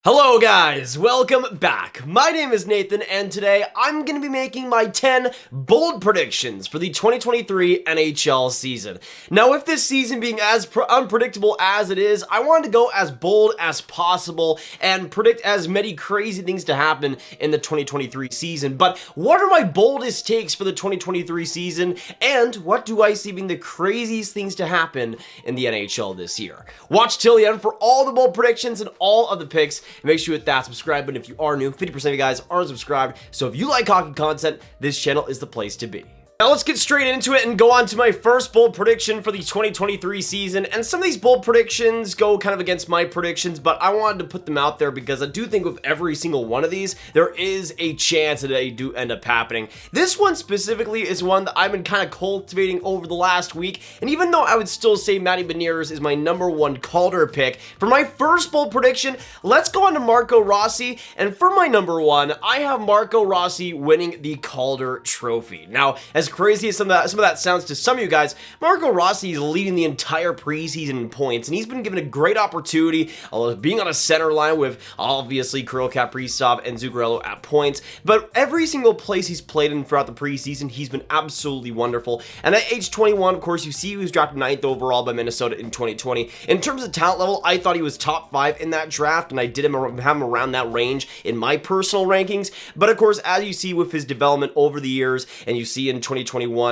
Hello guys, welcome back. My name is Nathan and today I'm going to be making my 10 bold predictions for the 2023 NHL season. Now with this season being as unpredictable as it is, I wanted to go as bold as possible and predict as many crazy things to happen in the 2023 season. But what are my boldest takes for the 2023 season and what do I see being the craziest things to happen in the NHL this year? Watch till the end for all the bold predictions and all of the picks. Make sure you hit that subscribe button if you are new. 50% of you guys aren't subscribed, so if you like hockey content, this channel is the place to be. Now let's get straight into it and go on to my first bold prediction for the 2023 season. And some of these bold predictions go kind of against my predictions, but I wanted to put them out there because I do think with every single one of these, there is a chance that they do end up happening. This one specifically is one that I've been kind of cultivating over the last week. And even though I would still say Matty Beniers is my #1 Calder pick, for my first bold prediction, let's go on to Marco Rossi. And for my #1, I have Marco Rossi winning the Calder Trophy. Now, as crazy as some of that sounds to some of you guys, Marco Rossi is leading the entire preseason in points, and he's been given a great opportunity being on a center line with obviously Kirill Kaprizov and Zuccarello at points. But every single place he's played in throughout the preseason, he's been absolutely wonderful. And at age 21, of course, you see he was drafted 9th overall by Minnesota in 2020. In terms of talent level, I thought he was top 5 in that draft, and I did have him around that range in my personal rankings. But of course, as you see with his development over the years, and you see in 2021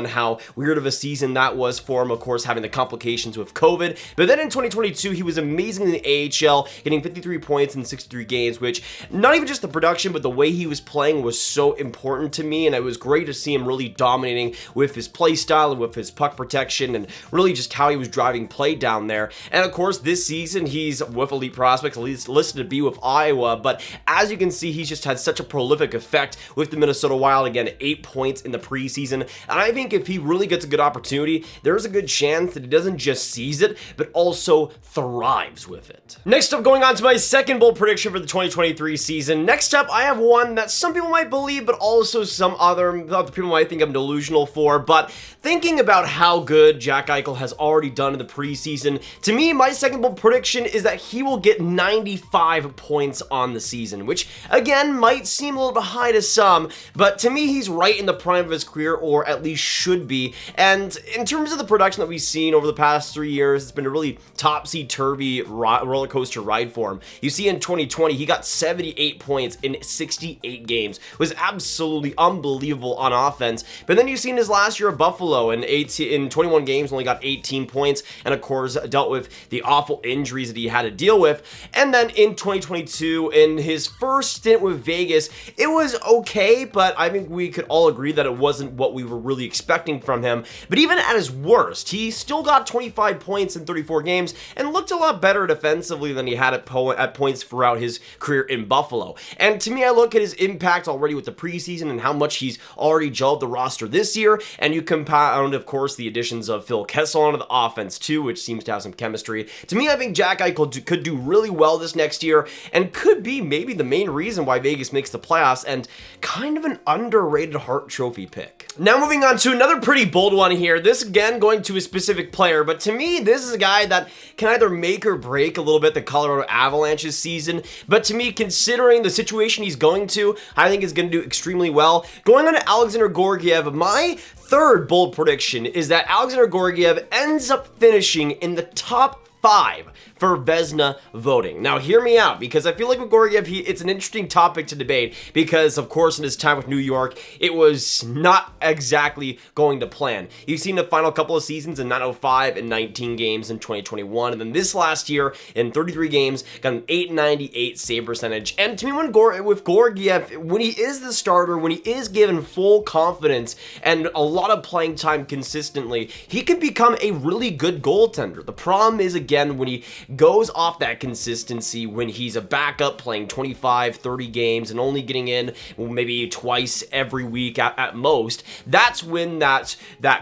how weird of a season that was for him, of course, having the complications with COVID. But then in 2022, he was amazing in the AHL, getting 53 points in 63 games, which not even just the production, but the way he was playing was so important to me, and it was great to see him really dominating with his play style and with his puck protection and really just how he was driving play down there. And of course, this season, he's with elite prospects, at least listed to be with Iowa, but as you can see, he's just had such a prolific effect with the Minnesota Wild. Again, 8 points in the preseason, and I think if he really gets a good opportunity, there's a good chance that he doesn't just seize it, but also thrives with it. Next up, going on to my second bold prediction for the 2023 season. Next up, I have one that some people might believe, but also some other people might think I'm delusional for. But thinking about how good Jack Eichel has already done in the preseason, to me, my second bold prediction is that he will get 95 points on the season, which again might seem a little bit high to some, but to me, he's right in the prime of his career, or at least should be. And in terms of the production that we've seen over the past 3 years, it's been a really topsy-turvy roller coaster ride for him. You see in 2020, he got 78 points in 68 games. It was absolutely unbelievable on offense. But then you see in his last year at Buffalo, in 21 games, only got 18 points, and of course, dealt with the awful injuries that he had to deal with. And then in 2022, in his first stint with Vegas, it was okay, but I think we could all agree that it wasn't what we were really expecting from him. But even at his worst, he still got 25 points in 34 games and looked a lot better defensively than he had at points throughout his career in Buffalo. And to me, I look at his impact already with the preseason and how much he's already gelled the roster this year, and you compound, of course, the additions of Phil Kessel onto the offense too, which seems to have some chemistry. To me, I think Jack Eichel could do really well this next year and could be maybe the main reason why Vegas makes the playoffs, and kind of an underrated Hart Trophy pick. Now moving on to another pretty bold one here. This again going to a specific player, but to me, this is a guy that can either make or break a little bit the Colorado Avalanche's season. But to me, considering the situation he's going to, I think is going to do extremely well. Going on to Alexander Georgiev, my third bold prediction is that Alexander Georgiev ends up finishing in the top 5 for VEZINA voting. Now, hear me out, because I feel like with Georgiev, it's an interesting topic to debate, because, of course, in his time with New York, it was not exactly going to plan. You've seen the final couple of seasons in 905 and 19 games in 2021, and then this last year, in 33 games, got an .898 save percentage. And to me, with Georgiev, when he is the starter, when he is given full confidence and a lot of playing time consistently, he can become a really good goaltender. The problem is, again, when he goes off that consistency, when he's a backup playing 25, 30 games and only getting in maybe twice every week at most, that's when that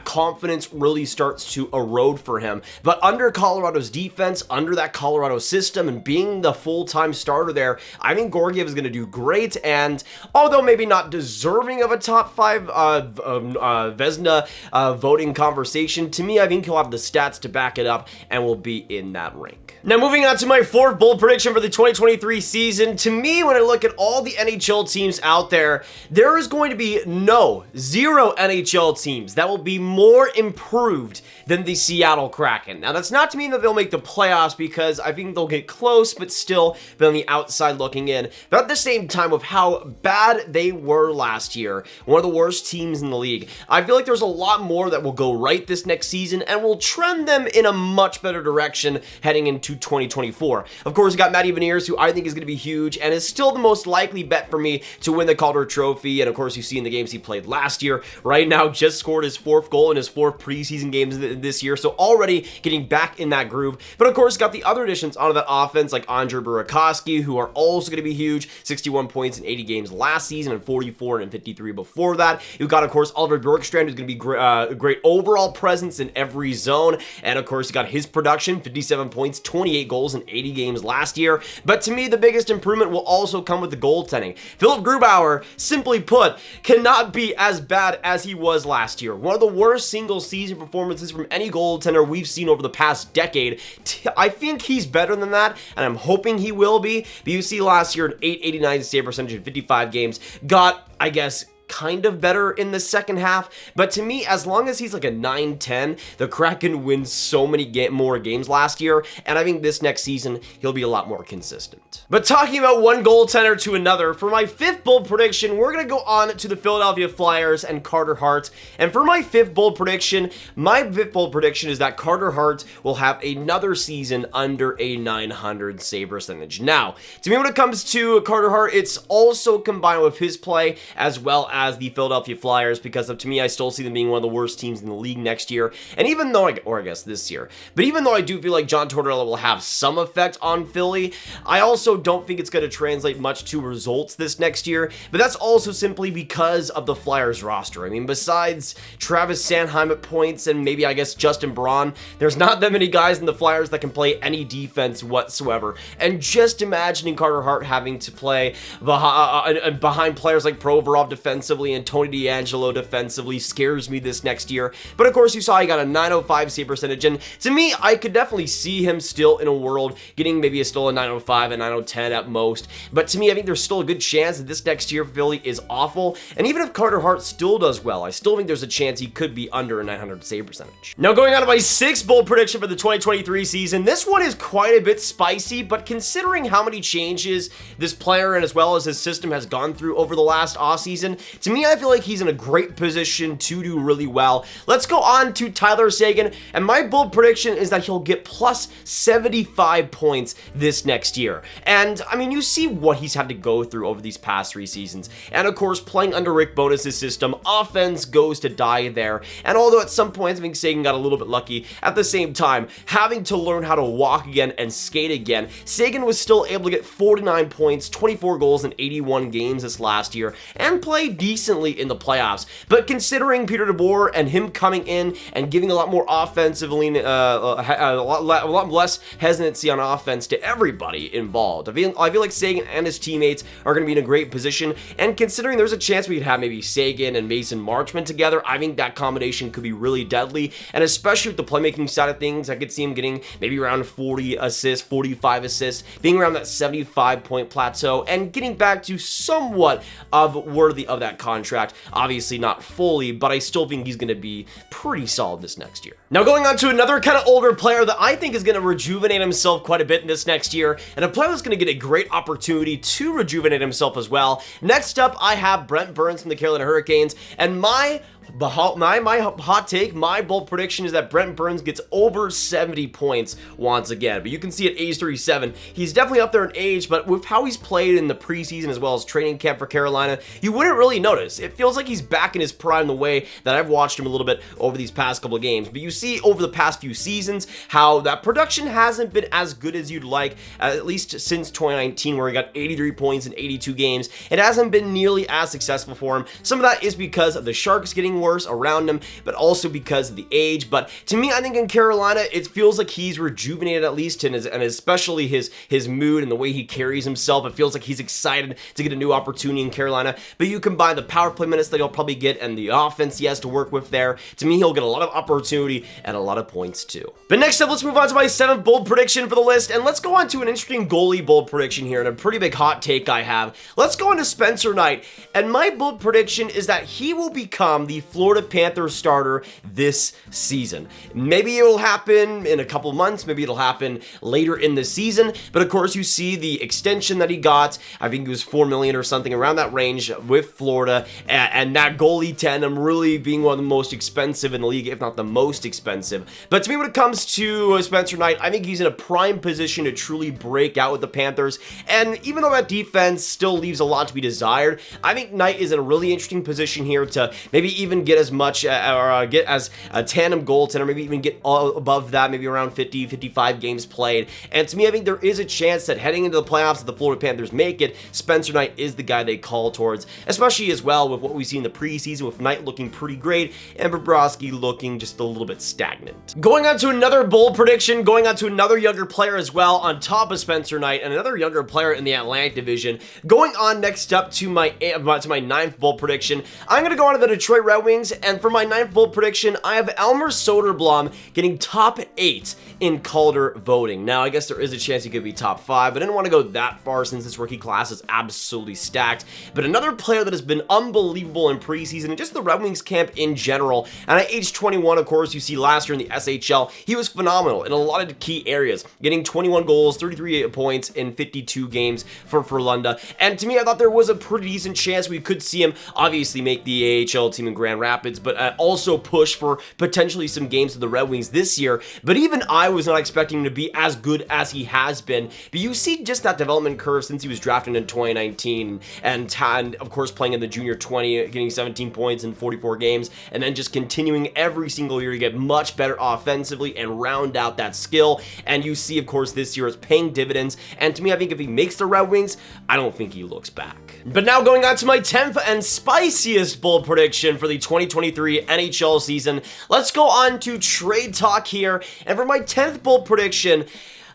confidence really starts to erode for him. But under Colorado's defense, under that Colorado system, and being the full-time starter there, I think Georgiev is going to do great. And although maybe not deserving of a top 5 VEZINA voting conversation, to me, I think he'll have the stats to back it up and will be in that rank. Now moving on to my fourth bold prediction for the 2023 season, to me, when I look at all the NHL teams out there, there is going to be zero NHL teams that will be more improved than the Seattle Kraken. Now that's not to mean that they'll make the playoffs, because I think they'll get close, but still be on the outside looking in. But at the same time, with how bad they were last year, one of the worst teams in the league, I feel like there's a lot more that will go right this next season and will trend them in a much better direction heading into 2024. Of course, you got Matty Beniers, who I think is going to be huge and is still the most likely bet for me to win the Calder Trophy. And of course, you see in the games he played last year, right now just scored his 4th goal in his 4th preseason games this year, so already getting back in that groove. But of course, got the other additions onto that offense like Andre Burakovsky, who are also going to be huge. 61 points in 80 games last season and 44 and 53 before that. You've got, of course, Oliver Bjorkstrand, who's going to be a great overall presence in every zone. And of course, you got his production, 57 points, 28 goals in 80 games last year. But to me, the biggest improvement will also come with the goaltending. Philip Grubauer, simply put, cannot be as bad as he was last year. One of the worst single season performances from any goaltender we've seen over the past decade. I think he's better than that, and I'm hoping he will be. But you see last year, an .889 save percentage in 55 games, got, I guess, kind of better in the second half, but to me, as long as he's like a 9-10, the Kraken wins so many more games last year, and I think this next season, he'll be a lot more consistent. But talking about one goaltender to another, for my 5th bold prediction, we're going to go on to the Philadelphia Flyers and Carter Hart, and for my 5th bold prediction, is that Carter Hart will have another season under a 900 save percentage. Now, to me, when it comes to Carter Hart, it's also combined with his play as well as the Philadelphia Flyers, because to me, I still see them being one of the worst teams in the league next year. And even though, I guess this year, but even though I do feel like John Tortorella will have some effect on Philly, I also don't think it's going to translate much to results this next year. But that's also simply because of the Flyers roster. I mean, besides Travis Sanheim at points and maybe, I guess, Justin Braun, there's not that many guys in the Flyers that can play any defense whatsoever. And just imagining Carter Hart having to play behind players like Provorov defensively and Tony DeAngelo defensively scares me this next year. But of course, you saw he got a 905 save percentage, and to me, I could definitely see him still in a world getting maybe still a 905 and 910 at most. But to me, I think there's still a good chance that this next year Philly is awful, and even if Carter Hart still does well, I still think there's a chance he could be under a 900 save percentage. Now going on to my 6th bold prediction for the 2023 season, this one is quite a bit spicy, but considering how many changes this player and as well as his system has gone through over the last offseason, to me, I feel like he's in a great position to do really well. Let's go on to Tyler Seguin, and my bold prediction is that he'll get plus 75 points this next year. And, I mean, you see what he's had to go through over these past 3 seasons. And, of course, playing under Rick Bowness' system, offense goes to die there. And although at some points, I think Seguin got a little bit lucky, at the same time, having to learn how to walk again and skate again, Seguin was still able to get 49 points, 24 goals in 81 games this last year, and play decently in the playoffs. But considering Peter DeBoer and him coming in and giving a lot more offensively, a lot less hesitancy on offense to everybody involved, I feel like Seguin and his teammates are going to be in a great position. And considering there's a chance we could have maybe Seguin and Mason Marchment together, I think that combination could be really deadly. And especially with the playmaking side of things, I could see him getting maybe around 40 assists, 45 assists, being around that 75 point plateau, and getting back to somewhat of worthy of that contract. Obviously not fully, but I still think he's going to be pretty solid this next year. Now going on to another kind of older player that I think is going to rejuvenate himself quite a bit in this next year, and a player that's going to get a great opportunity to rejuvenate himself as well. Next up, I have Brent Burns from the Carolina Hurricanes, and my hot take, my bold prediction is that Brent Burns gets over 70 points once again. But you can see at age 37, he's definitely up there in age, but with how he's played in the preseason as well as training camp for Carolina, you wouldn't really notice. It feels like he's back in his prime the way that I've watched him a little bit over these past couple of games. But you see over the past few seasons how that production hasn't been as good as you'd like, at least since 2019, where he got 83 points in 82 games. It hasn't been nearly as successful for him. Some of that is because of the Sharks getting getting worse around him, but also because of the age. But to me, I think in Carolina, it feels like he's rejuvenated, at least and especially his mood and the way he carries himself. It feels like he's excited to get a new opportunity in Carolina. But you combine the power play minutes that he'll probably get and the offense he has to work with there. To me, he'll get a lot of opportunity and a lot of points too. But next up, let's move on to my 7th bold prediction for the list, and let's go on to an interesting goalie bold prediction here and a pretty big hot take I have. Let's go into Spencer Knight, and my bold prediction is that he will become the Florida Panthers starter this season. Maybe it will happen in a couple months, maybe it'll happen later in the season, but of course you see the extension that he got. I think it was $4 million or something around that range with Florida, and that goalie tandem really being one of the most expensive in the league, if not the most expensive. But to me, when it comes to Spencer Knight, I think he's in a prime position to truly break out with the Panthers, and even though that defense still leaves a lot to be desired, I think Knight is in a really interesting position here to maybe even get as much or get as a tandem goaltender, maybe even get above that, maybe around 50, 55 games played. And to me, I think there is a chance that heading into the playoffs, if the Florida Panthers make it, Spencer Knight is the guy they call towards, especially as well with what we see in the preseason with Knight looking pretty great and Bobrovsky looking just a little bit stagnant. Going on to another bold prediction, going on to another younger player as well on top of Spencer Knight and another younger player in the Atlantic Division. Going on next up to my 9th bold prediction, I'm going to go on to the Detroit Red Wings, and for my 9th bold prediction, I have Elmer Soderblom getting top 8 in Calder voting. Now, I guess there is a chance he could be top 5, but I didn't want to go that far since this rookie class is absolutely stacked. But another player that has been unbelievable in preseason and just the Red Wings camp in general, and at age 21, of course, you see last year in the SHL, he was phenomenal in a lot of key areas, getting 21 goals, 33 points in 52 games for Frölunda. And to me, I thought there was a pretty decent chance we could see him obviously make the AHL team in Grand Rapids, but also push for potentially some games with the Red Wings this year. But even I was not expecting him to be as good as he has been. But you see just that development curve since he was drafted in 2019 and of course playing in the junior 20, getting 17 points in 44 games, and then just continuing every single year to get much better offensively and round out that skill. And you see, of course, this year is paying dividends. And to me, I think if he makes the Red Wings, I don't think he looks back. But now going on to my 10th and spiciest bold prediction for the 2023 NHL season, let's go on to trade talk here. And for my 10th bold prediction,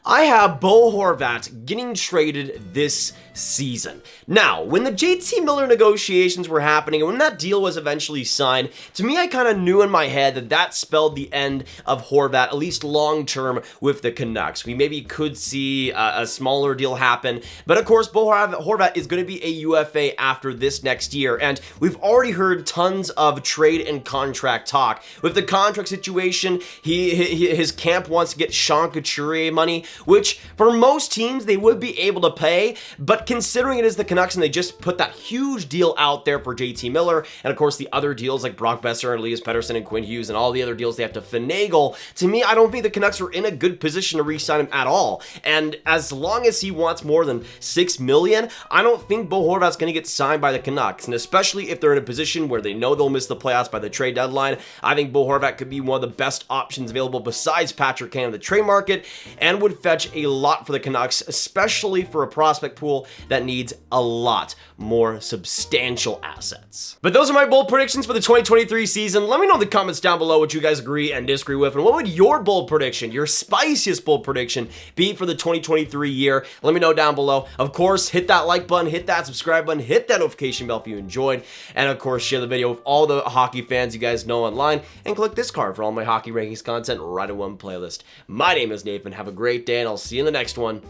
I have Bo Horvat getting traded this season. Now, when the JT Miller negotiations were happening and when that deal was eventually signed, to me, I kind of knew in my head that that spelled the end of Horvat, at least long-term with the Canucks. We maybe could see a smaller deal happen, but of course, Bo Horvat is going to be a UFA after this next year, and we've already heard tons of trade and contract talk. With the contract situation, his camp wants to get Sean Couturier money, which for most teams, they would be able to pay, but considering it is the Canucks and they just put that huge deal out there for JT Miller, and of course the other deals like Brock Besser and Elias Pettersson and Quinn Hughes and all the other deals they have to finagle, to me, I don't think the Canucks are in a good position to re-sign him at all. And as long as he wants more than $6 million, I don't think Bo Horvat's going to get signed by the Canucks, and especially if they're in a position where they know they'll miss the playoffs by the trade deadline, I think Bo Horvat could be one of the best options available besides Patrick Kane on the trade market, and would fetch a lot for the Canucks, especially for a prospect pool that needs a lot more substantial assets. But those are my bold predictions for the 2023 season. Let me know in the comments down below what you guys agree and disagree with, and what would your bold prediction, your spiciest bold prediction, be for the 2023 year? Let me know down below. Of course, hit that like button, hit that subscribe button, hit that notification bell if you enjoyed, and of course, share the video with all the hockey fans you guys know online, and click this card for all my hockey rankings content right in one playlist. My name is Nathan. Have a great day, and I'll see you in the next one.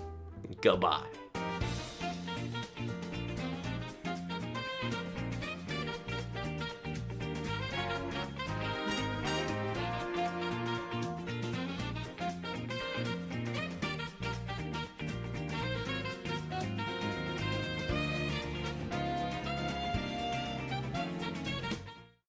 Goodbye.